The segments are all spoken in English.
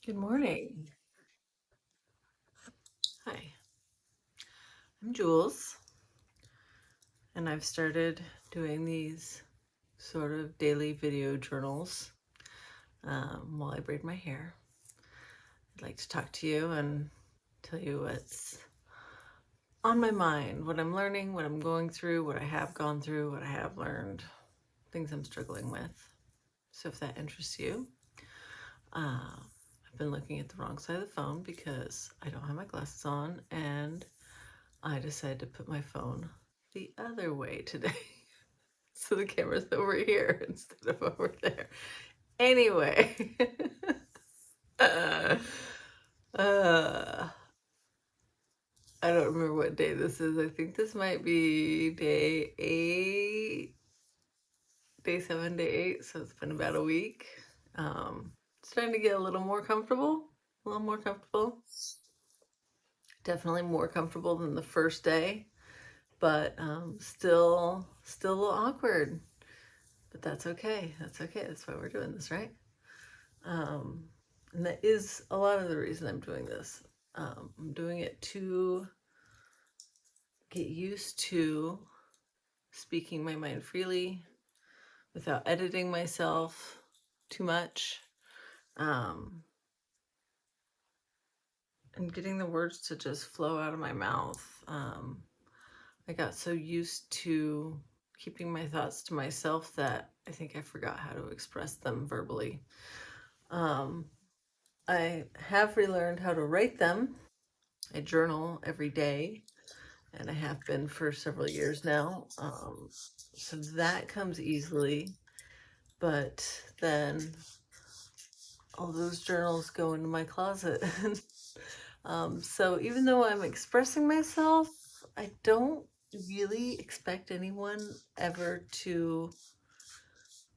Good morning. Hi, I'm Jules, and I've started doing these sort of daily video journals while I braid my hair. I'd like to talk to you and tell you what's on my mind, what I'm learning, what I'm going through, what I have gone through, what I have learned, things I'm struggling with. So if that interests you, I've been looking at the wrong side of the phone because I don't have my glasses on, and I decided to put my phone the other way today. So the camera's over here instead of over there. Anyway, uh, uh, I don't remember what day this is. I think this might be day 8, day 7, day 8. So it's been about a week. Starting to get a little more comfortable. A little more comfortable. Definitely more comfortable than the first day, but still a little awkward. But that's okay. That's okay. That's why we're doing this, right? Um, and that is a lot of the reason I'm doing this. I'm doing it to get used to speaking my mind freely without editing myself too much, um, and getting the words to just flow out of my mouth. I got so used to keeping my thoughts to myself that I think I forgot how to express them verbally. Um, I have relearned how to write them. I journal every day, and I have been for several years now. So that comes easily, but then all those journals go into my closet. So even though I'm expressing myself, I don't really expect anyone ever to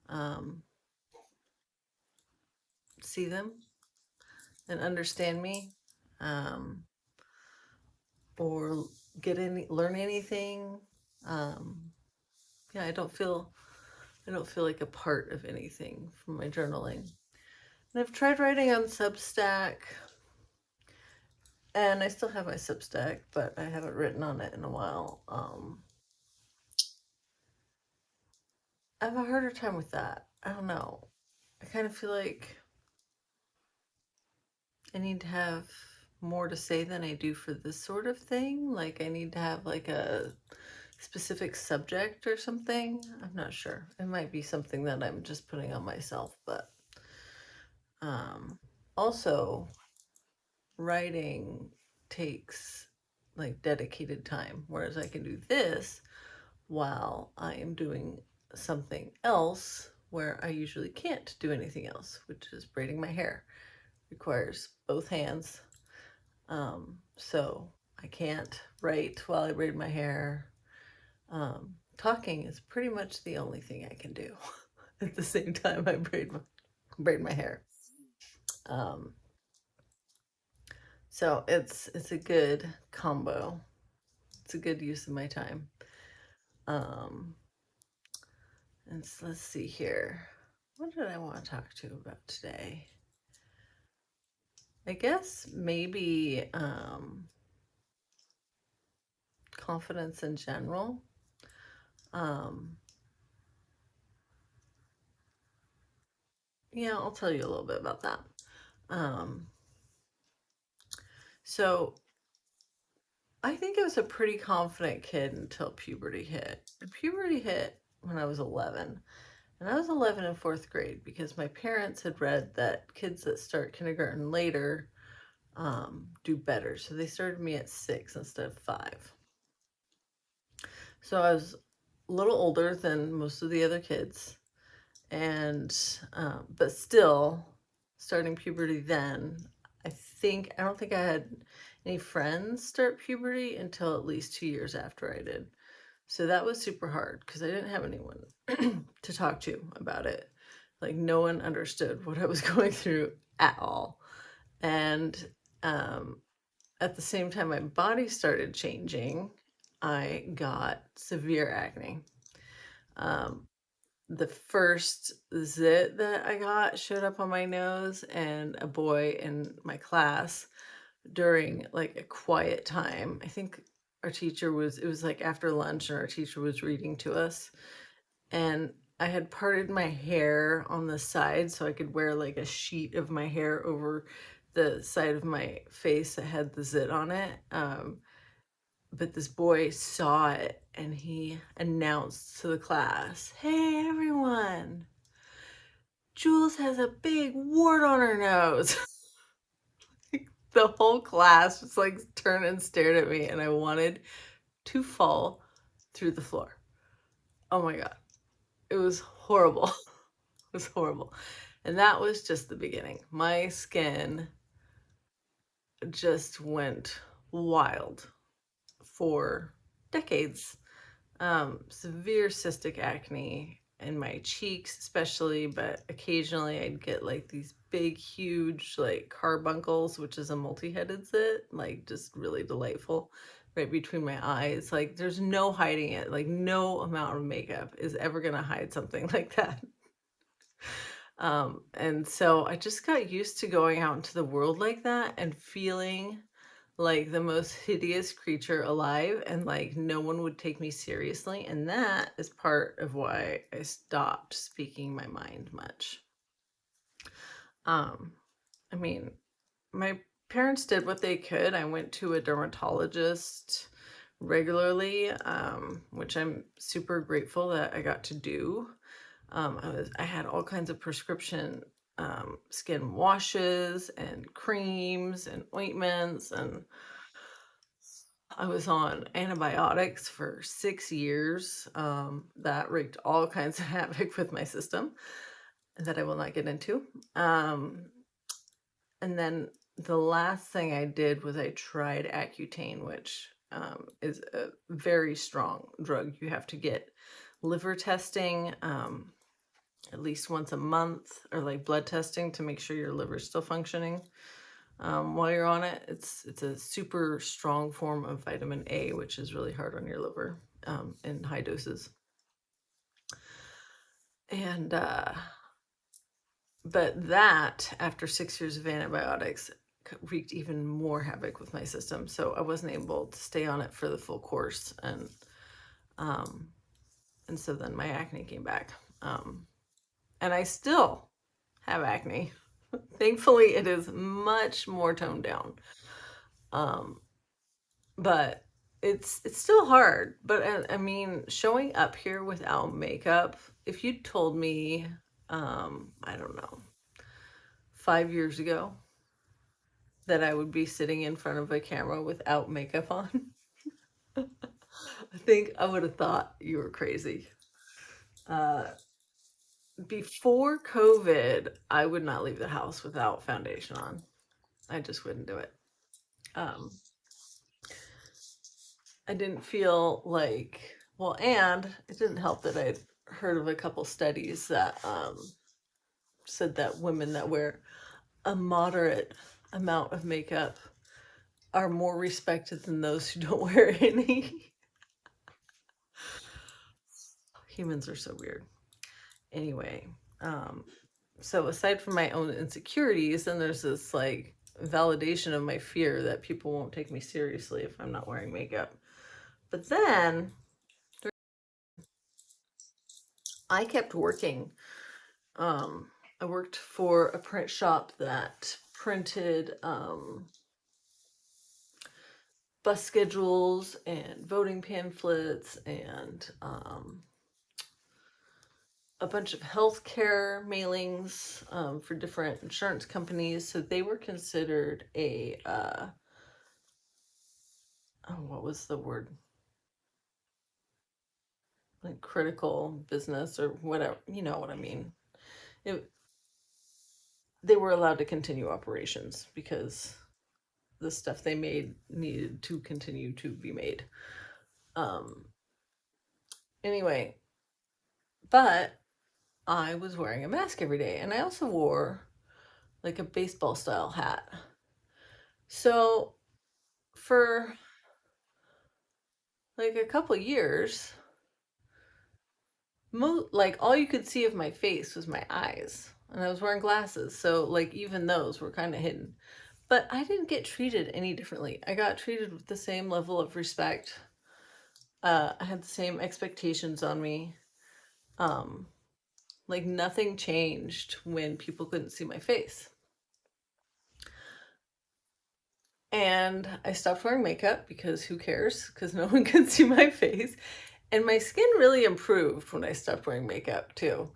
um, see them and understand me, um, or learn anything. Um, yeah, I don't feel like a part of anything from my journaling. And I've tried writing on Substack, and I still have my Substack, but I haven't written on it in a while. I have a harder time with that. I don't know. I kind of feel like I need to have more to say than I do for this sort of thing. Like I need to have like a specific subject or something. I'm not sure. It might be something that I'm just putting on myself, but um also writing takes like dedicated time, whereas I can do this while I am doing something else where I usually can't do anything else, which is braiding my hair. Requires both hands. So I can't write while I braid my hair. Talking is pretty much the only thing I can do at the same time I braid my hair. Um, so it's a good combo. It's a good use of my time. Um, and so let's see here. What did I want to talk to you about today? I guess maybe confidence in general. Um, yeah, I'll tell you a little bit about that. Um, so I think I was a pretty confident kid until puberty hit. Puberty hit when I was 11. And I was 11 in fourth grade because my parents had read that kids that start kindergarten later do better. So they started me at 6 instead of 5. So I was a little older than most of the other kids. And, but still, starting puberty then, I don't think I had any friends start puberty until at least 2 years after I did. So that was super hard because I didn't have anyone to talk to about it. Like no one understood what I was going through at all. And at the same time my body started changing, I got severe acne. Um, the first zit that I got showed up on my nose, and a boy in my class during like a quiet time. I think our teacher was, it was like after lunch, and our teacher was reading to us. And I had parted my hair on the side so I could wear like a sheet of my hair over the side of my face that had the zit on it. But this boy saw it and he announced to the class, "Hey everyone, Jules has a big wart on her nose." The whole class just like turned and stared at me, and I wanted to fall through the floor. Oh my God. It was horrible. It was horrible. And that was just the beginning. My skin just went wild for decades. Severe cystic acne in my cheeks, especially, but occasionally I'd get like these big, huge, like carbuncles, which is a multi headed zit, like just really delightful right between my eyes. Like, there's no hiding it. Like, no amount of makeup is ever going to hide something like that. And so I just got used to going out into the world like that and feeling like the most hideous creature alive, and like no one would take me seriously. And that is part of why I stopped speaking my mind much. Um, I mean, my parents did what they could. I went to a dermatologist regularly, which I'm super grateful that I got to do. I had all kinds of prescription skin washes and creams and ointments, and I was on antibiotics for 6 years. That wreaked all kinds of havoc with my system that I will not get into. And then the last thing I did was I tried Accutane, which is a very strong drug. You have to get liver testing at least once a month, or like blood testing to make sure your liver's still functioning. While you're on it, it's a super strong form of vitamin A, which is really hard on your liver in high doses. And but that, after 6 years of antibiotics, wreaked even more havoc with my system. So I wasn't able to stay on it for the full course, um, and so then my acne came back, and I still have acne. Thankfully, it is much more toned down. Um, but it's still hard. But I mean, showing up here without makeup, if you told me, I don't know, 5 years ago that I would be sitting in front of a camera without makeup on, I think I would have thought you were crazy. Uh, Before COVID, I would not leave the house without foundation on. I just wouldn't do it. Um, I didn't feel like, well, and it didn't help that I'd heard of a couple studies that said that women that wear a moderate amount of makeup are more respected than those who don't wear any. Humans are so weird. Anyway, um, so aside from my own insecurities, then there's this like validation of my fear that people won't take me seriously if I'm not wearing makeup. But then I kept working. I worked for a print shop that printed bus schedules and voting pamphlets and a bunch of healthcare mailings for different insurance companies. So they were considered a, oh, what was the word? Like critical business or whatever, you know what I mean. It, they were allowed to continue operations because the stuff they made needed to continue to be made. Um, anyway, but I was wearing a mask every day, and I also wore like a baseball style hat. So for like a couple years, like all you could see of my face was my eyes, and I was wearing glasses, so like even those were kind of hidden. But I didn't get treated any differently. I got treated with the same level of respect. I had the same expectations on me. Um, like nothing changed when people couldn't see my face. And I stopped wearing makeup because who cares? Because no one can see my face. And my skin really improved when I stopped wearing makeup too.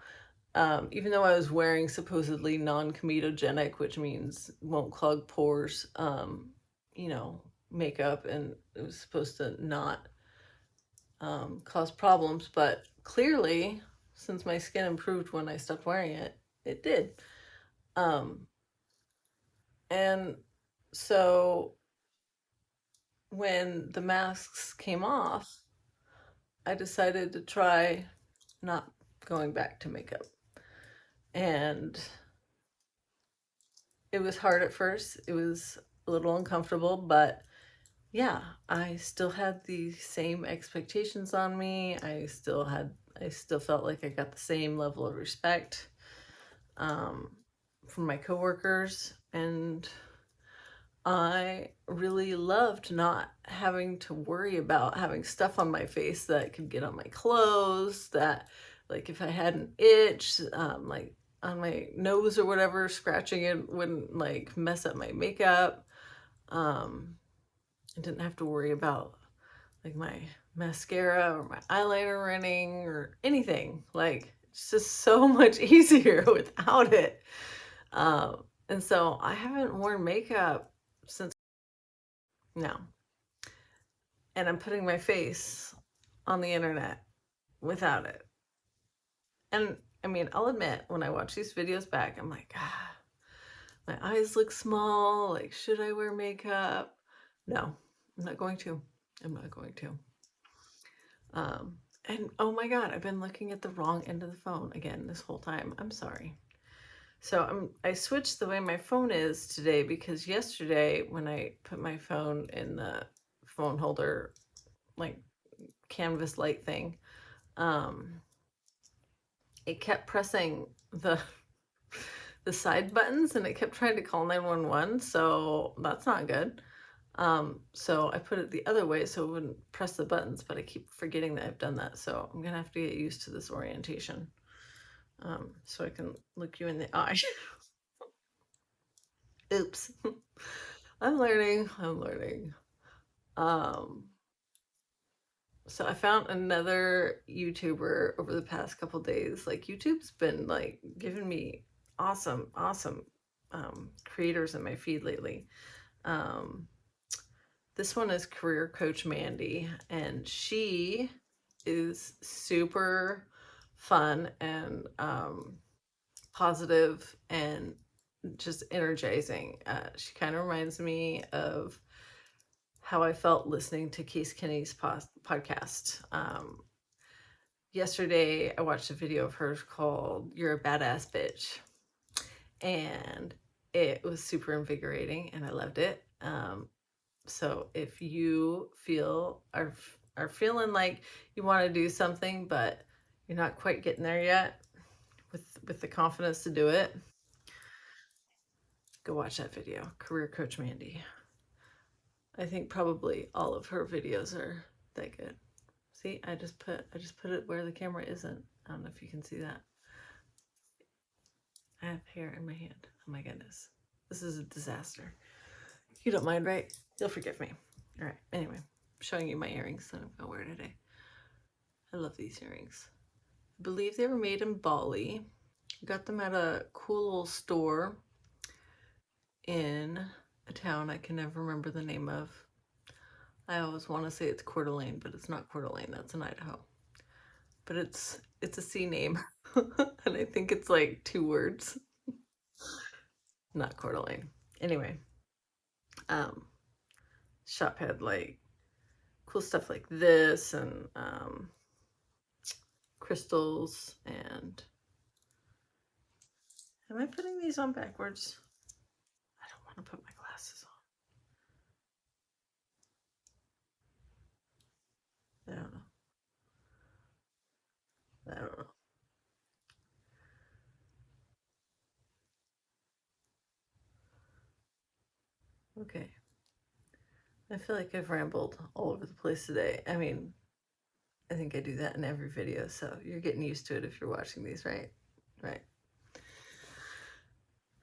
Even though I was wearing supposedly non-comedogenic, which means won't clog pores, you know, makeup, and it was supposed to not cause problems. But clearly, since my skin improved when I stopped wearing it, it did. Um, and so when the masks came off, I decided to try not going back to makeup. And it was hard at first. It was a little uncomfortable, but yeah, I still had the same expectations on me. I still felt like I got the same level of respect um, from my coworkers. And I really loved not having to worry about having stuff on my face that could get on my clothes, that like if I had an itch, like on my nose or whatever, scratching it wouldn't like mess up my makeup. Um, I didn't have to worry about like my mascara or my eyeliner running or anything. Like it's just so much easier without it. And so I haven't worn makeup since now. And I'm putting my face on the internet without it. And I mean, I'll admit, when I watch these videos back, I'm like, ah, my eyes look small. Like, should I wear makeup? No, I'm not going to. I'm not going to. Um, and oh my God, I've been looking at the wrong end of the phone again this whole time. I'm sorry. So I switched the way my phone is today because yesterday when I put my phone in the phone holder, like canvas light thing, um, it kept pressing the side buttons and it kept trying to call 911. So that's not good. So I put it the other way so it wouldn't press the buttons, but I keep forgetting that I've done that. So I'm gonna have to get used to this orientation. So I can look you in the eye. Oops. I'm learning. I'm learning. Um, so I found another YouTuber over the past couple days. Like YouTube's been like giving me awesome creators in my feed lately. Um, this one is career coach Mandy, and she is super fun and positive and just energizing. She kind of reminds me of how I felt listening to Case Kenny's podcast. Yesterday, I watched a video of hers called You're a Badass Bitch. And it was super invigorating and I loved it. So if you are feeling like you want to do something, but you're not quite getting there yet with the confidence to do it, go watch that video, Career Coach Mandy. I think probably all of her videos are that good. See, I just put it where the camera isn't. I don't know if you can see that. I have hair in my hand. Oh my goodness. This is a disaster. You don't mind, right? You'll forgive me. All right. Anyway, I'm showing you my earrings that I'm going to wear today. I love these earrings. I believe they were made in Bali. Got them at a cool little store in a town I can never remember the name of. I always want to say it's Coeur d'Alene, but it's not Coeur d'Alene. That's in Idaho. But it's a C name, and I think it's like 2 words. Not Coeur d'Alene. Anyway, um, shop had like cool stuff like this and crystals. And am I putting these on backwards? I don't want to put my glasses on. I don't know. I don't know. Okay. I feel like I've rambled all over the place today. I mean, I think I do that in every video, so you're getting used to it if you're watching these, right? Right.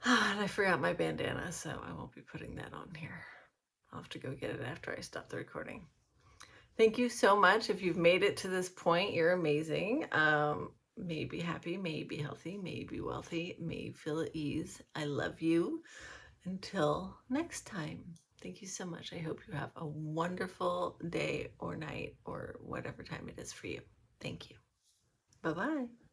And I forgot my bandana, so I won't be putting that on here. I'll have to go get it after I stop the recording. Thank you so much. If you've made it to this point, you're amazing. May be happy, may be healthy, may be wealthy, may feel at ease. I love you. Until next time, thank you so much. I hope you have a wonderful day or night or whatever time it is for you. Thank you. Bye-bye.